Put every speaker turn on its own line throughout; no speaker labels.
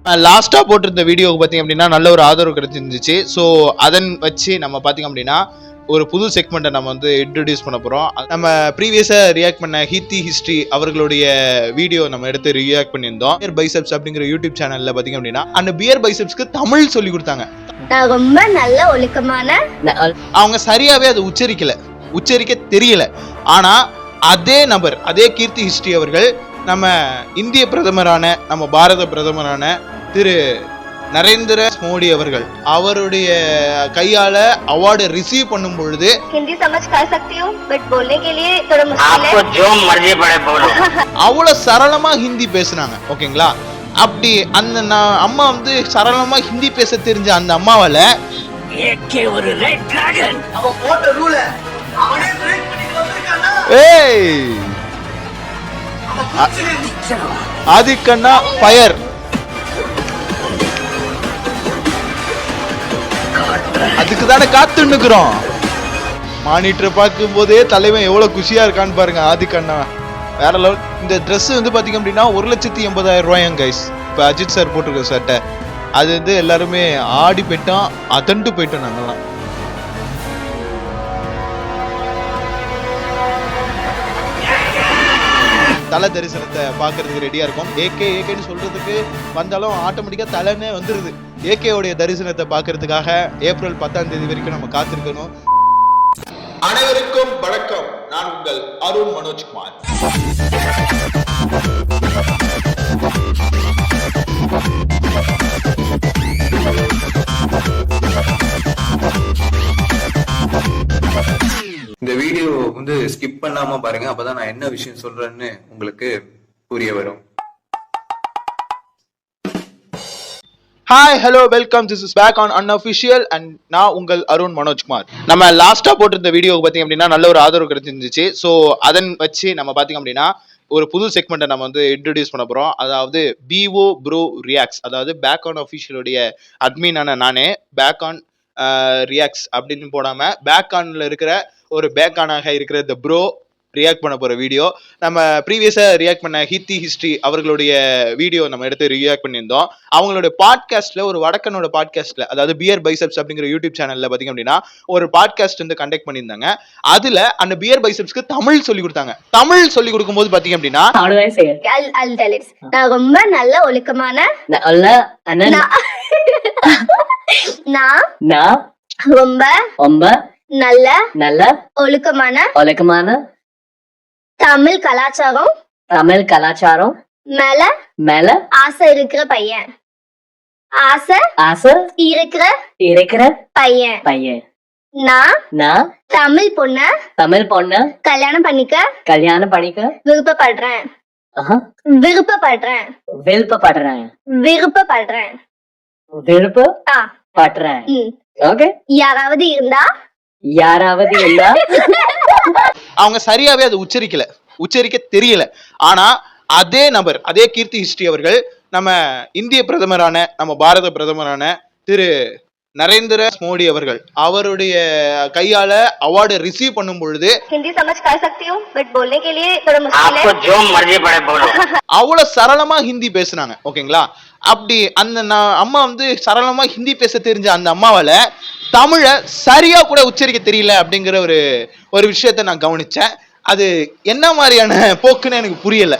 லாஸ்டா போட்டிருந்த வீடியோவுக்கு பார்த்தீங்க அப்படின்னா நல்ல ஒரு ஆதரவு கிடைச்சிருந்துச்சு. ஸோ அதன் வச்சு நம்ம பார்த்தீங்க அப்படின்னா ஒரு புது செக்மெண்ட்டை நம்ம வந்து இன்ட்ரடியூஸ் பண்ண போகிறோம். நம்ம ப்ரீவியஸாக ரியாக்ட் பண்ண ஹித்தி ஹிஸ்ட்ரி அவர்களுடைய வீடியோ நம்ம எடுத்து ரியாக்ட் பண்ணியிருந்தோம். பியர் பைசப்ஸ் அப்படிங்கிற யூடியூப் சேனலில் பார்த்தீங்க அப்படின்னா அந்த பியர் பைசப்ஸ்க்கு தமிழ் சொல்லி கொடுத்தாங்க.
ரொம்ப நல்ல ஒழுக்கமான
அவங்க சரியாவே அதை உச்சரிக்க தெரியல. ஆனா அதே நபர், அதே கீர்த்தி ஹிஸ்ட்ரி அவர்கள் நம்ம இந்திய பிரதமரான, நம்ம பாரத பிரதமரான திரு நரேந்திர மோடி அவர்கள் அவருடைய கையால அவார்டு ரிசீவ் பண்ணும் பொழுது
हिंदी समझ कर सकती हूं बट बोलने के लिए थोड़ा मुश्किल है. आपको जो मर्जी पड़े बोलो.
அவ்வளவு சரளமா ஹிந்தி பேசுனாங்க. ஓகேங்களா? அப்படி அந்த அம்மா வந்து சரளமா ஹிந்தி பேச தெரிஞ்ச அந்த அம்மாவால
ஒரு ரெட் டிராகன் அவன் போட்ட ரூல அவனே பிரேக் பண்ணிட்டு வந்திருக்கானா?
ஏய் ஆதிக்கண்ணா ஃபயர். அதுக்கு தானே காத்து நிக்கிறோம். மானிட்டர் பார்க்கும் போதே தலைவன் எவ்வளவு குஷியா இருக்கான்னு பாருங்க. ஆதிக்கண்ணா வேற லெவல். இந்த ட்ரெஸ் வந்து பாத்தீங்க அப்படின்னா 1,80,000 ரூபாயும் கைஸ். இப்போ அஜித் சார் போட்டிருக்க சட்டை அது வந்து எல்லாருமே ஆடி போயிட்டோம், அதண்டு போயிட்டோம். நாங்கெல்லாம் தலை தரிசனத்தை பார்க்கறதுக்கு ரெடியா இருக்கும். ஏகேன்னு சொல்றதுக்கு வந்தாலும் ஆட்டோமேட்டிக்கா தலைன்னு வந்துருது. ஏகேவுடைய தரிசனத்தை பார்க்கறதுக்காக ஏப்ரல் 10ஆம் தேதி வரைக்கும் நம்ம காத்திருக்கணும். அனைவருக்கும் வணக்கம். நான் உங்கள் அருண் மனோஜ்குமார்.
இந்த வீடியோ வந்து ஸ்கிப் பண்ணாம பாருங்க, அப்பதான் நான் என்ன விஷயம் சொல்றேன்னு உங்களுக்கு புரிய வரும்.
Hi hello welcome, this is back on unofficial and நான் உங்கள் அருண் மனோஜ்குமார். நம்ம லாஸ்டா போட்டிருந்த வீடியோவுக்கு பார்த்தீங்க அப்படின்னா நல்ல ஒரு ஆதரவு கிடைச்சிருந்துச்சு. ஸோ அதன் வச்சு நம்ம பார்த்தீங்க அப்படின்னா ஒரு புது செக்மெண்ட்டை நம்ம வந்து இன்ட்ரடியூஸ் பண்ண போகிறோம். அதாவது பிஓ ப்ரோ ரியாக்ட்ஸ். அதாவது பேக் ஆன் அஃபிஷியலுடைய அட்மினான நானே பேக் ஆன் ரியாக்ட்ஸ் அப்படின்னு போடாம பேக் ஆன்ல இருக்கிற ஒரு பேக் ஆனாக இருக்கிற இந்த ப்ரோ ரியாக்ட் பண்ண போற வீடியோ. நம்ம ப்ரீவியஸா ரியாக்ட் பண்ண ஹித்தி ஹிஸ்ட்ரி அவர்களுடைய வீடியோ நம்ம எடுத்து ரியாக்ட் பண்ணியிருந்தோம். அவங்களுடைய பாட்காஸ்ட்ல, ஒரு வடக்கனோட பாட்காஸ்ட்ல, அதாவது பியர் பைசப்ஸ் அப்படிங்கிற யூடியூப் சேனல்ல பாத்தீங்க அப்படின்னா ஒரு பாட்காஸ்ட் வந்து கண்டக்ட் பண்ணியிருந்தாங்க. அதுல அந்த பியர் பைசப்ஸ்க்கு தமிழ் சொல்லி கொடுத்தாங்க. தமிழ் சொல்லி கொடுக்கும்போது பாத்தீங்க அப்படின்னா
நான் ரொம்ப நல்ல ஒழுக்கமான ரொம்ப நல்ல ஒழுக்கமான தமிழ் கலாச்சாரம் மேல ஆசை இருக்கிற பையன். ஆசை இருக்கிற பையன். நான் தமிழ் பொண்ண கல்யாணம் பண்ணிக்க விருப்பப்படுறேன்.
ஓகே,
யாராவது இருந்தா
அவங்க சரியாவே அதை உச்சரிக்க தெரியல. ஆனா அதே நபர், அதே கீர்த்தி ஹிஸ்ட்ரி அவர்கள் நம்ம இந்திய பிரதமரான, நம்ம பாரத பிரதமரான திரு நரேந்திர மோடி அவர்கள் அவருடைய கையால அவார்டு ரிசீவ் பண்ணும் பொழுது
हिंदी समझ कर सकती हूं बट बोलने के लिए थोड़ा मुश्किल है. आपको जो मर्जी पड़े बोलो.
அவ்வளவு சரளமா ஹிந்தி பேசுனாங்க. ஓகேங்களா? அப்படி அந்த அம்மா வந்து சரளமா ஹிந்தி பேச தெரிஞ்ச அந்த அம்மாவால தமிழை சரியா கூட உச்சரிக்க தெரியல அப்படிங்கிற ஒரு விஷயத்த நான் கவனிச்சேன். அது என்ன மாதிரியான போக்குன்னு எனக்கு புரியல.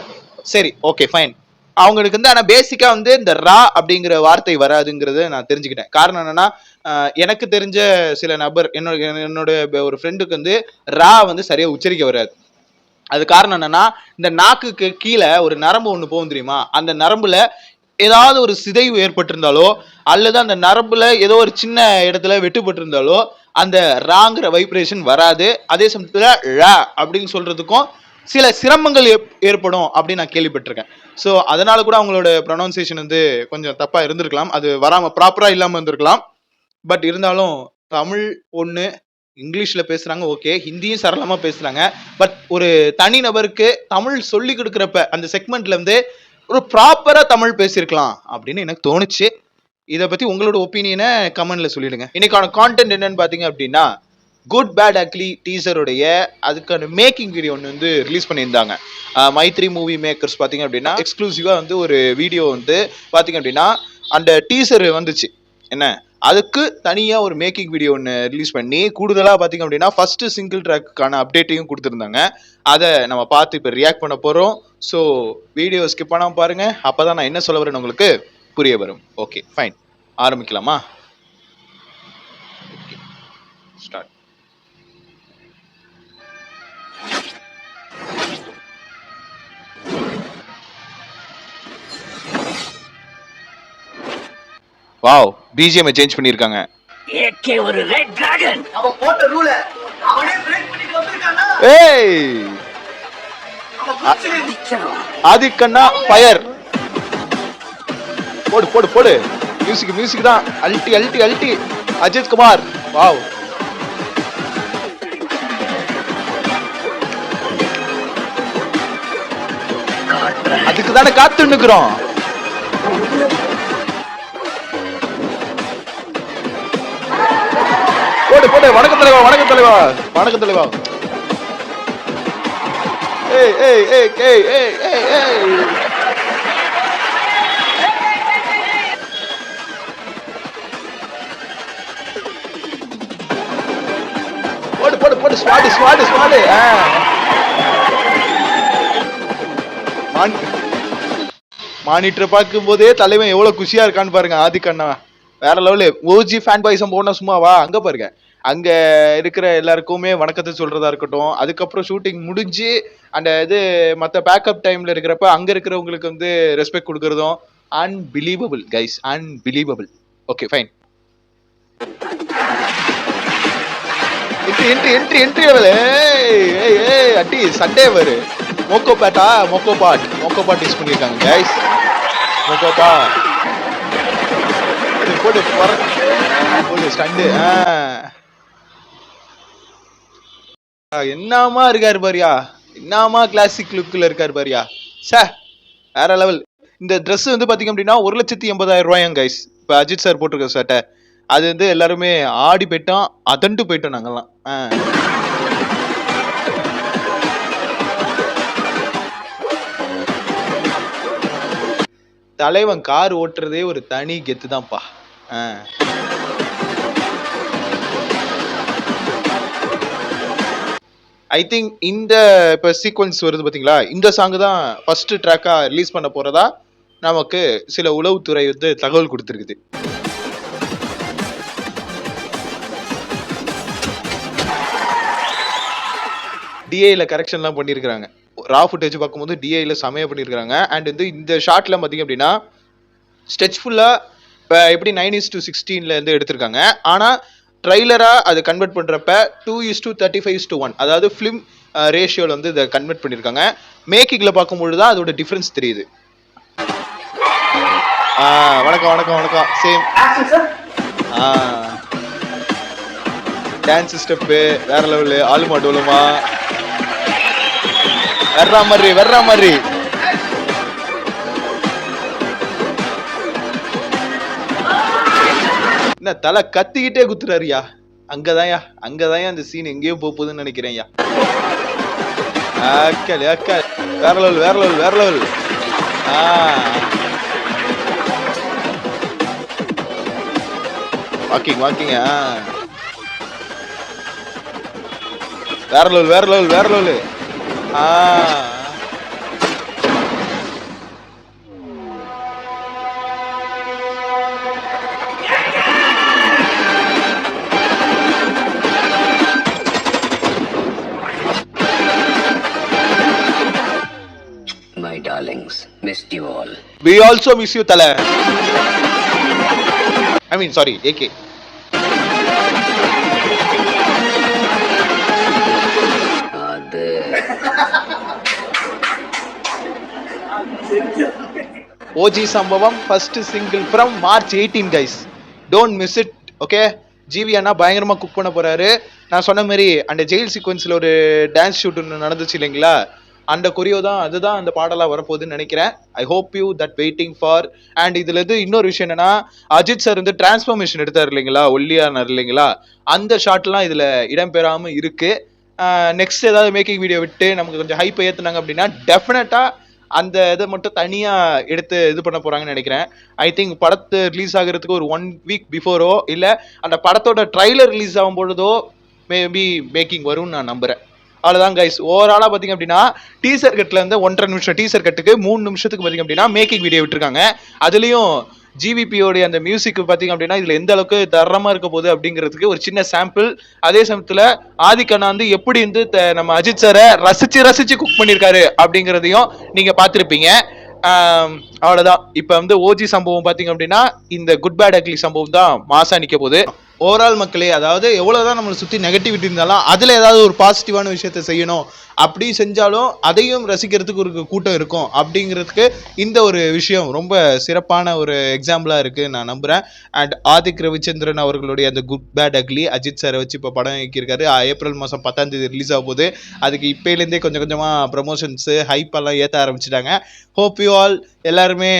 சரி, ஓகே, ஃபைன். அவங்களுக்கு வந்து ஆனால் பேசிக்கா வந்து இந்த ரா அப்படிங்கிற வார்த்தை வராதுங்கிறத நான் தெரிஞ்சுக்கிட்டேன். காரணம் என்னன்னா, எனக்கு தெரிஞ்ச சில நபர், என்னோட ஒரு ஃப்ரெண்டுக்கு வந்து ரா வந்து சரியா உச்சரிக்க வராது. அது காரணம் என்னன்னா, இந்த நாக்குக்கு கீழே ஒரு நரம்பு ஒன்று போகும் தெரியுமா? அந்த நரம்புல ஏதாவது ஒரு சிதைவு ஏற்பட்டிருந்தாலோ அல்லது அந்த நரம்புல ஏதோ ஒரு சின்ன இடத்துல வெட்டுப்பட்டிருந்தாலோ அந்த ராங்கிற வைப்ரேஷன் வராது. அதே சமயத்துல ழ அப்படின்னு சொல்றதுக்கும் சில சிரமங்கள் ஏற்படும் அப்படின்னு நான் கேள்விப்பட்டிருக்கேன். ஸோ அதனால கூட அவங்களோட ப்ரொனவுன்சியேஷன் வந்து கொஞ்சம் தப்பா இருந்திருக்கலாம். அது வராம ப்ராப்பரா இல்லாம இருந்திருக்கலாம். பட் இருந்தாலும் தமிழ் ஒன்று, இங்கிலீஷ்ல பேசுறாங்க, ஓகே, ஹிந்தியும் சரளமா பேசுறாங்க. பட் ஒரு தனி நபருக்கு தமிழ் சொல்லி கொடுக்குறப்ப அந்த செக்மெண்ட்ல இருந்து ஒரு ப்ராப்பரா தமிழ் பேசியிருக்கலாம் அப்படின்னு எனக்கு தோணுச்சு. இதை பத்தி உங்களோட ஒப்பீனியனை கமெண்ட்ல சொல்லிடுங்க. இன்னைக்கான கான்டென்ட் என்னன்னு பாத்தீங்க அப்படின்னா, குட் பேட் அக்லி டீசருடைய அதுக்கான மேக்கிங் வீடியோ ஒன்று வந்து ரிலீஸ் பண்ணியிருந்தாங்க. மைத்ரி மூவி மேக்கர்ஸ் பார்த்தீங்க அப்படின்னா எக்ஸ்க்ளூசிவாக வந்து ஒரு வீடியோ வந்து பார்த்தீங்க அப்படின்னா அந்த டீசர் வந்துச்சு என்ன, அதுக்கு தனியா ஒரு மேக்கிங் வீடியோ ஒன்று ரிலீஸ் பண்ணி கூடுதலா பாத்தீங்க அப்படின்னா ஃபர்ஸ்ட் சிங்கிள் ட்ராக்குக்கான அப்டேட்டையும் கொடுத்துருந்தாங்க. அதை நம்ம பார்த்து இப்போ ரியாக்ட் பண்ண போறோம். ஸோ வீடியோ ஸ்கிப் பண்ணாம பாருங்க, அப்பதான் நான் என்ன சொல்ல வரேன்னு உங்களுக்கு புரிய வரும். ஓகே ஃபைன், ஆரம்பிக்கலாமா? ஸ்டார்ட். வாவ், பிஜிஎம் சேஞ்ச் பண்ணிருக்காங்க.
ஏகே ஒரு ரெட் டிராகன்.
அவன் போட்ட ரூல அவனே பிரேக் பண்ணிட்டு வந்திருக்கானா?
ஏய்,
அவன் புடிச்சு
ஆதிக்கண்ணா ஃபயர். போடு போடு போடு, மியூசிக் தான் அல்டி அல்டி அல்டி. அஜித் குமார், வாவ். அதுக்கு தானே காத்து நிக்கிறோம். போடு போடு, வணக்கம் தலைவா, வணக்கம் தலைவா, வணக்கம் தலைவா. ஏய் ஏய் ஏய் ஏய் ஏய் ஏய் ஏய். போடு போடு போடு, ஸ்வாட் ஸ்வாட் ஸ்வாட். மானிட்டர் பார்க்கும் போதே தலைவன் எவ்வளவு குஷியா இருக்கான்னு பாருங்க. ஆதிக்கண்ணா வேற லெவலு. ஓஜி ஃபேன் பாய்ஸம் போனா சும்மாவா, அங்க பாருங்க, அங்க இருக்கிற எல்லாருக்குமே வணக்கத்தை சொல்றதா இருக்கட்டும். அதுக்கப்புறம் ஷூட்டிங் முடிஞ்சு அந்த இது மற்ற பேக்கப் டைம்ல இருக்கிறப்ப அங்க இருக்கிறவங்களுக்கு வந்து ரெஸ்பெக்ட் கொடுக்கறதும் unbelievable guys, unbelievable. Okay fine. Entry entry entry level. ஏய் ஏய் அட்டி சண்டே வரு. மோக்கோபாட் யூஸ் பண்ணிருக்காங்க கைஸ். மோக்கோபாட் போடு போடு ஸ்டண்டு. என்னமா இருக்காரு பாரியா, என்னமா கிளாசிக் லுக்ல இருக்காரு பாரியா. சே வேற லெவல். இந்த ட்ரெஸ் வந்து பாத்தீங்க அப்படின்னா 1,80,000 ரூபாயும் கைஸ். இப்ப அஜித் சார் போட்டிருக்க சட்டை அது வந்து எல்லாருமே ஆடி போயிட்டோம், அதண்டு போயிட்டோம் நாங்கெல்லாம். தலைவன் கார் ஓட்டுறதே ஒரு தனி கெத்து தான்ப்பா. ஐ திங்க் இந்த இப்ப சீக்வன்ஸ் வருது பாத்தீங்களா, இந்த சாங் தான் ஃபர்ஸ்ட் ட்ராக்கா ரிலீஸ் பண்ண போறதா நமக்கு சில உளவுத்துறை வந்து தகவல் கொடுத்துருக்குது. டிஏல கரெக்ஷன்லாம் பண்ணியிருக்காங்க. ரா ஃபுட்டேஜ் பார்க்கும்போது டிஐல செமையா பண்ணியிருக்காங்க. அண்ட் வந்து இந்த ஷார்ட்ல பார்த்தீங்க அப்படின்னா ஸ்டெச் ஃபுல்லா இப்போ எப்படி 9:16 இருந்து எடுத்திருக்காங்க. ஆனால் ட்ரைலரா அதை கன்வெர்ட் பண்றப்ப 2:35:1, அதாவது ஃபிலிம் ரேஷியோல வந்து இதை கன்வெர்ட் பண்ணியிருக்காங்க. மேக்கிங்ல பார்க்கும்பொழுது தான் அதோட டிஃபரன்ஸ் தெரியுது. வணக்கம் வணக்கம் வணக்கம். சேம் டான்ஸ் ஸ்டெப்பு வேற லெவலு. ஆளுமா டோலுமா வர்ற மாதிரி. என்ன தலை கத்திக்கிட்டே குத்துறாருயா. அங்கதான்யா அந்த சீன் எங்கேயோ போகுதுன்னு நினைக்கிறேன்யா. வேற லெவல். வாக்கிங் வேற level.
My darlings, missed you all.
We also miss you, Tala. I mean, sorry, AK. OG சம்பவம் first single from March 18 guys, don't miss it. Okay, GV அண்ணா பயங்கரமா குக் பண்ண போறாரு. நான் சொன்ன மாதிரி அந்த ஜெயில் சீக்வன்ஸ்ல ஒரு டான்ஸ் ஷூட் ஒன்று நடந்துச்சு இல்லைங்களா, அந்த கொரியோ தான் அதுதான் அந்த பாடலா வரப்போகுதுன்னு நினைக்கிறேன். I hope you that waiting for. And இதுல இருந்து இன்னொரு விஷயம் என்னன்னா, அஜித் சார் வந்து டிரான்ஸ்ஃபர்மேஷன் எடுத்தார் இல்லைங்களா, ஒல்லியானார் இல்லைங்களா, அந்த ஷாட்லாம் இதுல இடம்பெறாம இருக்கு. நெக்ஸ்ட் ஏதாவது மேக்கிங் வீடியோ விட்டு நமக்கு கொஞ்சம் ஹைப் ஏத்துனாங்க அப்படின்னா டெஃபினட்டா அந்த இதை மட்டும் தனியா எடுத்து இது பண்ண போறாங்கன்னு நினைக்கிறேன். ஐ திங்க் படத்து ரிலீஸ் ஆகிறதுக்கு ஒரு 1 வீக் பிஃபோரோ இல்ல அந்த படத்தோட ட்ரைலர் ரிலீஸ் ஆகும் பொழுதோ மேபி மேக்கிங் வரும்னு நான் நம்புறேன். அவ்வளவுதான் கைஸ். ஓவராலா பாத்தீங்க அப்படின்னா டீசர் கட்ல இருந்து 1.5 நிமிஷம் டீசர் கட்டுக்கு 3 நிமிஷத்துக்கு பாத்தீங்க அப்படின்னா மேக்கிங் வீடியோ விட்டுருக்காங்க. அதுலயும் ஜிவிபியோடைய அந்த மியூசிக் பாத்தீங்க அப்படின்னா இதுல எந்த அளவுக்கு தரமா இருக்க போகுது அப்படிங்கிறதுக்கு ஒரு சின்ன சாம்பிள். அதே சமயத்துல ஆதிக்கண்ணா வந்து எப்படி வந்து நம்ம அஜித் சாரை ரசிச்சு குக் பண்ணிருக்காரு அப்படிங்கிறதையும் நீங்க பாத்திருப்பீங்க. அவ்வளவுதான். இப்ப வந்து ஓஜி சம்பவம் பாத்தீங்க அப்படின்னா இந்த குட் பேட் அக்லி சம்பவம் தான் மாசா நிக்க போகுது. ஓவரால் மக்களே, அதாவது எவ்வளவுதான் நம்மளை சுத்தி நெகட்டிவிட்டி இருந்தாலும் அதுல ஏதாவது ஒரு பாசிட்டிவான விஷயத்த செய்யணும். அப்படி செஞ்சாலும் அதையும் ரசிக்கிறதுக்கு ஒரு கூட்டம் இருக்கும் அப்படிங்கிறதுக்கு இந்த ஒரு விஷயம் ரொம்ப சிறப்பான ஒரு எக்ஸாம்பிளா இருக்கு நான் நம்புறேன். அண்ட் ஆதிக் ரவிச்சந்திரன் அவர்களுடைய அந்த குட் பேட் அக்லி அஜித் சாரை வச்சு இப்போ படம் இயக்கியிருக்காரு. ஏப்ரல் மாதம் 10ஆம் தேதி ரிலீஸ் ஆக போகுது. அதுக்கு இப்போலேருந்தே கொஞ்சம் கொஞ்சமாக ப்ரமோஷன்ஸு ஹைப்பெல்லாம் ஏற்ற ஆரம்பிச்சிட்டாங்க. ஹோப் யூ ஆல் எல்லாருமே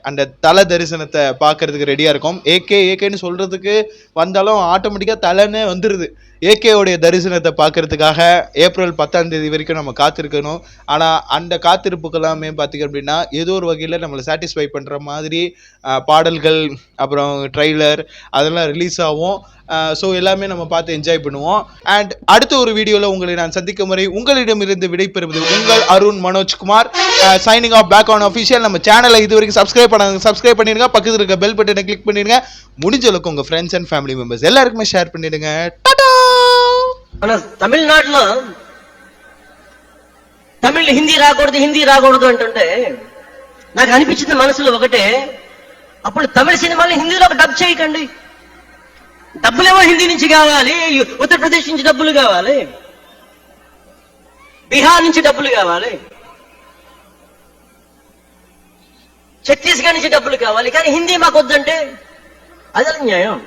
அந்த தல தரிசனத்தை பார்க்கறதுக்கு ரெடியாக இருக்கும். ஏகேன்னு சொல்கிறதுக்கு வந்தாலும் ஆட்டோமேட்டிக்காக தலைன்னு வந்துடுது. ஏகேவுடைய தரிசனத்தை பார்க்கறதுக்காக ஏப்ரல் 10ஆம் தேதி வரைக்கும் நம்ம காத்திருக்கணும். ஆனால் அந்த காத்திருப்புக்கெல்லாமே பார்த்திங்க அப்படின்னா ஏதோ ஒரு வகையில் நம்மளை சாட்டிஸ்ஃபை பண்ணுற மாதிரி பாடல்கள் அப்புறம் ட்ரைலர் அதெல்லாம் ரிலீஸ் ஆகும். ஸோ எல்லாமே நம்ம பார்த்து என்ஜாய் பண்ணுவோம். அண்ட் அடுத்த ஒரு வீடியோவில் உங்களை நான் சந்திக்கும் வரை உங்களிடமிருந்து விடைபெறுவது உங்கள் Arun Manojkumar. Signing off back on official. நம்ம சேனலை இது வரைக்கும் சப்ஸ்கிரைப் பண்ணிடுங்க. பக்கத்தில் இருக்க பெல் பட்டனை கிளிக் பண்ணிடுங்க. முடிஞ்ச அளவுக்கு உங்கள் ஃப்ரெண்ட்ஸ் அண்ட் ஃபேமிலி மெம்பர்ஸ் எல்லாருக்குமே ஷேர் பண்ணிடுங்க.
ஆனா తమిళనాడులో తమిళ్ హిందీ రాకూడదు అంటుంటే నాకు అనిపించింది మనసులో ఒకటే, అప్పుడు తమిళ సినిమాలు హిందీలో డబ్ చేయకండి. డబ్బులేమో హిందీ నుంచి కావాలి, ఉత్తరప్రదేశ్ నుంచి డబ్బులు కావాలి, బీహార్ నుంచి డబ్బులు కావాలి, ఛత్తీస్గఢ్ నుంచి డబ్బులు కావాలి, కానీ హిందీ మాకు వద్దంటే అది న్యాయం.